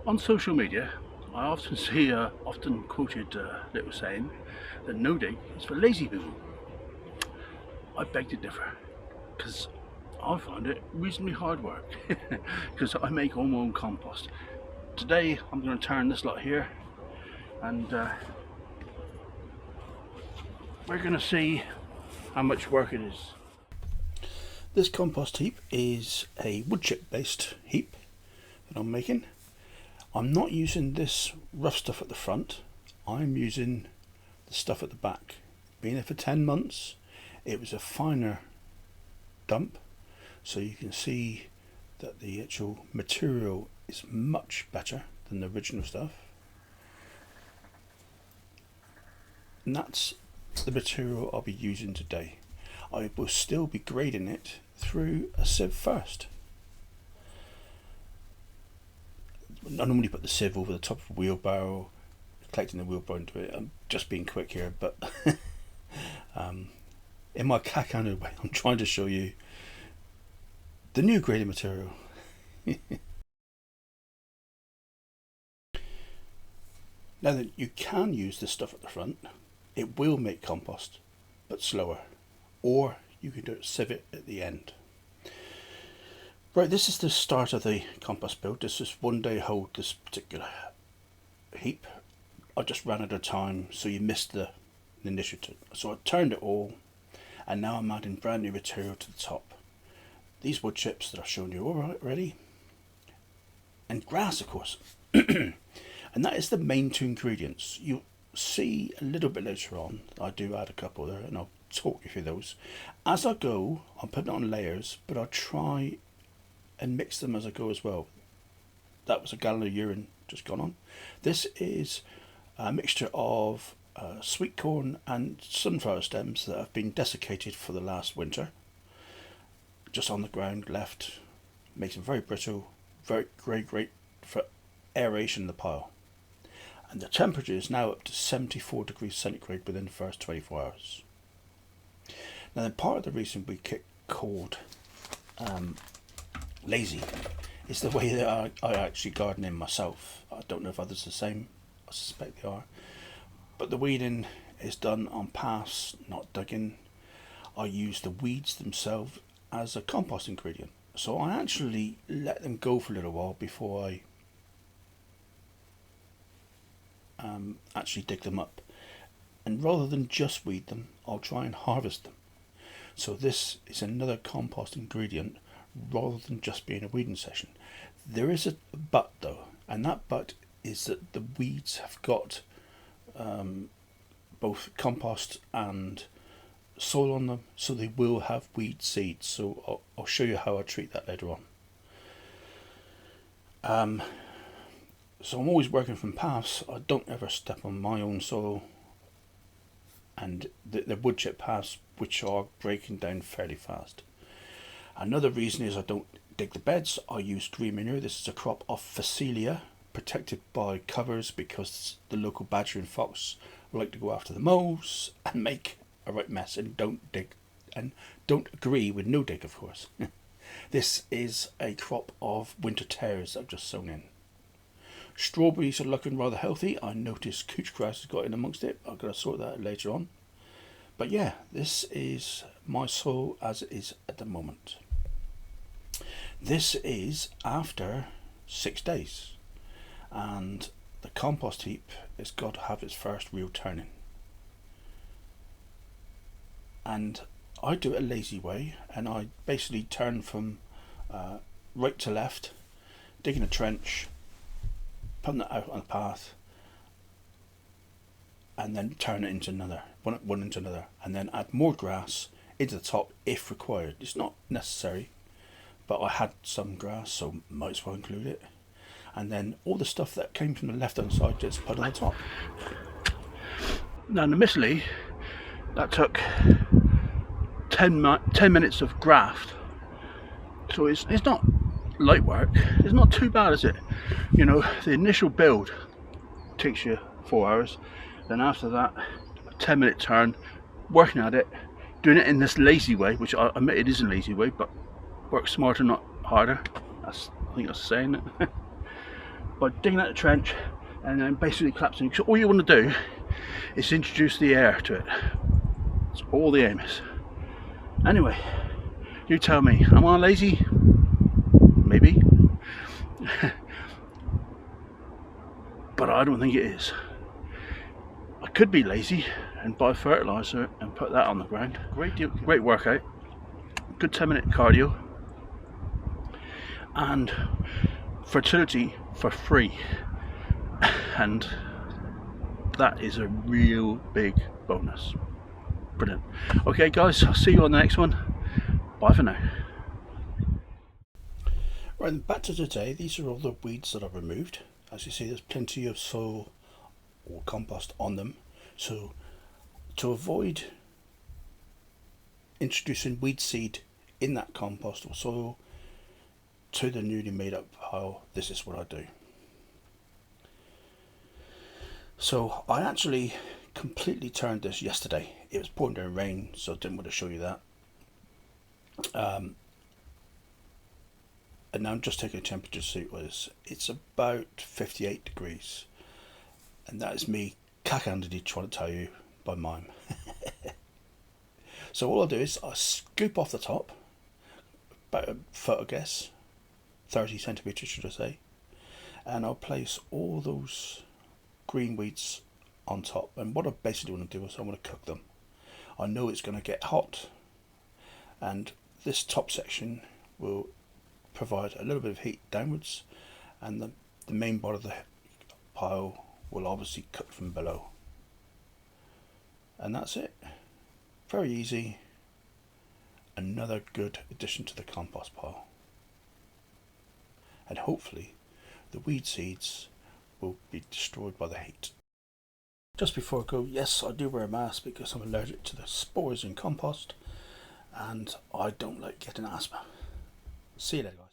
On social media, I often see a often quoted little saying that no dig is for lazy people. I beg to differ, because I find it reasonably hard work, because I make all my own compost. Today I'm going to turn this lot here, and we're going to see how much work it is. This compost heap is a wood chip based heap that I'm making. I'm not using this rough stuff at the front, I'm using the stuff at the back. Been there for 10 months, it was a finer dump, so you can see that the actual material is much better than the original stuff. And that's the material I'll be using today. I will still be grading it through a sieve first. I normally put the sieve over the top of a wheelbarrow, collecting the wheelbarrow into it. I'm just being quick here, but in my cack-handed way, I'm trying to show you the new grading material. Now that you can use this stuff at the front, it will make compost, but slower. Or you can do it sieve it at the end. Right, this is the start of the compost build. This is 1 day hold this particular heap. I just ran out of time, so you missed the initiative. So I turned it all, and now I'm adding brand new material to the top. These wood chips that I've shown you already, and grass, of course. And that is the main two ingredients. You'll see a little bit later on, I do add a couple there, and I'll talk you through those. As I go, I'm putting it on layers, but I'll try and mix them as I go as well. That was a gallon of urine just gone on. This is a mixture of sweet corn and sunflower stems that have been desiccated for the last winter. Just on the ground left, makes them very brittle, very great for aeration in the pile. And the temperature is now up to 74 degrees centigrade within the first 24 hours. Now, then part of the reason we get called lazy is the way that I actually garden in myself. I don't know if others are the same, I suspect they are. But the weeding is done on paths, not dug in. I use the weeds themselves as a compost ingredient. So I actually let them go for a little while before I actually dig them up. And rather than just weed them, I'll try and harvest them. So this is another compost ingredient rather than just being a weeding session. There is a but though, and that but is that the weeds have got both compost and soil on them, so they will have weed seeds. So I'll show you how I treat that later on. So I'm always working from paths. I don't ever step on my own soil, and the wood chip paths, which are breaking down fairly fast. Another reason is I don't dig the beds. I use green manure. This is a crop of Phacelia, protected by covers because the local badger and fox like to go after the moles and make a right mess, and don't dig and don't agree with no dig, of course. This is a crop of winter tares that I've just sown in. Strawberries are looking rather healthy. I noticed couch grass has got in amongst it. I've got to sort that out later on. But yeah, this is my soil as it is at the moment. This is after 6 days, and the compost heap has got to have its first real turning. And I do it a lazy way, and I basically turn from right to left, digging a trench, putting it out on a path, and then turn it into another, one into another, and then add more grass into the top if required. It's not necessary, but I had some grass, so might as well include it. And then all the stuff that came from the left hand side just put on the top. Now initially that took 10 minutes of graft, so it's not light work. It's not too bad, is it? You know, the initial build takes you 4 hours, then after that a 10-minute turn, working at it, doing it in this lazy way, which I admit it is a lazy way, but work smarter not harder. I think that's saying it. by digging out the trench and then basically collapsing. So all you want to do is introduce the air to it. That's all the aim is. Anyway, you tell me, am I lazy? Maybe. But I don't think it is. I could be lazy and buy fertiliser and put that on the ground. Great workout, good 10-minute cardio, and fertility for free. And that is a real big bonus. Brilliant. Okay guys, I'll see you on the next one. Bye for now. Right, back to today. These are all the weeds that I've removed. As you see, there's plenty of soil or compost on them. So to avoid introducing weed seed in that compost or soil to the newly made up pile, this is what I do. So I actually completely turned this yesterday. It was pouring down rain, so I didn't want to show you that. And now I'm just taking a temperature to see what it is. It's about 58 degrees. And that is me cack-handedly trying to tell you by mime. So all I'll do is I'll scoop off the top, about a foot I guess, 30 centimetres should I say. And I'll place all those green weeds on top. And what I basically want to do is I want to cook them. I know it's going to get hot, and this top section will provide a little bit of heat downwards, and the main body of the pile will obviously cook from below. And that's it. Very easy. Another good addition to the compost pile. And hopefully the weed seeds will be destroyed by the heat. Just before I go, yes, I do wear a mask because I'm allergic to the spores in compost, and I don't like getting asthma. See you later, guys.